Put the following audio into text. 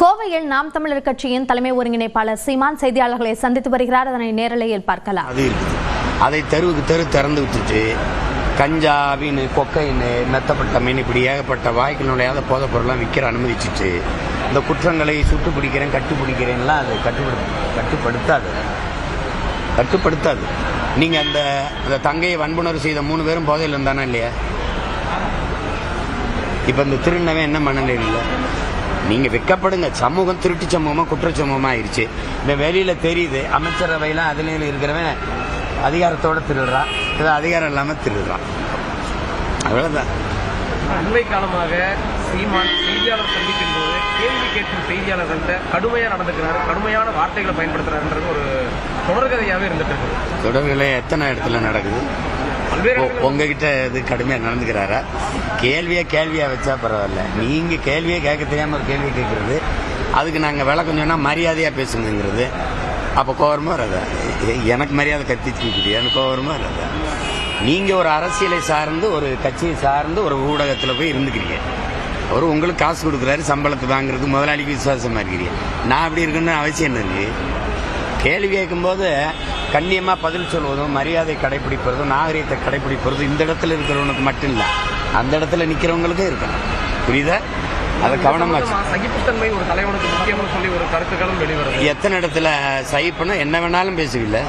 கோவையில் நாம் தமிழர் கட்சியின் தலைமை ஒருங்கிணைப்பாளர் சீமான் செய்தியாளர்களை சந்தித்து வருகிறார். அதனை நேரலையில் பார்க்கலாம். அதை தெருவுக்கு தெரு திறந்து விட்டுட்டு கஞ்சா, அவின், கொக்கைன், மெத்தப்பட்ட மீன், இப்படி ஏகப்பட்ட வாய்க்கு நுழையாத போதைப் பொருள்லாம் விற்கிற அனுமதிச்சுட்டு இந்த குற்றங்களை சுட்டு பிடிக்கிறேன் கட்டுப்பிடிக்கிறேன்லாம் அது கட்டுப்படுத்தாது. நீங்கள் அந்த தங்கையை வன்புணர்வு செய்த 3 பேரும் போதையில் இருந்தானா இல்லையா? இப்போ இந்த திருநவன் என்ன மனநிலையில் இல்லை? நீங்கள் வெக்கப்படுங்க. சமூகம் திருட்டு சமூகமாக குற்ற சமூகமாக ஆயிடுச்சு. இந்த வெளியில் தெரியுது. அமைச்சரவையெல்லாம் அதுலேயும் இருக்கிறவன் அதிகாரத்தோடு திருடுறான், இது அதிகாரம் இல்லாமல் திருடுறான். அவ்வளோதான். அண்மை காலமாக சீமான் செய்தியாளர் சந்திக்கும் போது கேள்வி கேட்கும் செய்தியாளர்கள்ட்ட கடுமையாக நடந்துக்கிறாரு, கடுமையான வார்த்தைகளை பயன்படுத்துறாருன்றது ஒரு தொடர்கதையாகவே இருந்துட்டு இருக்கு. தொடர்கதை எத்தனை இடத்துல நடக்குது? உங்ககிட்ட இது கடுமையாக நடந்துக்கிறாரா? கேள்வியாக வச்சா பரவாயில்ல. நீங்கள் கேள்வியை கேட்க தெரியாமல் ஒரு கேள்வி கேட்கறது, அதுக்கு நாங்கள் விளக்கம் சொன்னால் மரியாதையாக பேசுங்கிறது. அப்போ கோவரமாக வராதா? எனக்கு மரியாதை கத்திச்சுக்கிட்டு எனக்கு கோவரமாக வராதா? நீங்கள் ஒரு அரசியலை சார்ந்து, ஒரு கட்சியை சார்ந்து ஒரு ஊடகத்தில் போய் இருந்துக்கிறீங்க. அவர் உங்களுக்கு காசு கொடுக்குறாரு, சம்பளத்தை வாங்குறதுக்கு முதலாளிக்கு விசுவாசமாக இருக்கிறீங்க. நான் அப்படி இருக்குன்னு அவசியம் என்ன இருக்குது? கேள்வி கேட்கும்போது கண்ணியமாக பதில் சொல்வதும், மரியாதை கடைபிடிப்பதும், நாகரீகத்தை கடைபிடிப்பதும் இந்த இடத்துல இருக்கிறவனுக்கு மட்டும் இல்லை, அந்த இடத்துல நிற்கிறவங்களுக்கும் இருக்கணும். புரியுதா? அதை கவனமாக. சகிப்புத்தன்மை ஒரு தலைவனுக்கு முக்கியமாக சொல்லி ஒரு கருத்துக்களும் வெளிவரும். எத்தனை இடத்துல சகிப்புன்னா என்ன வேணாலும் பேசுவில்லை.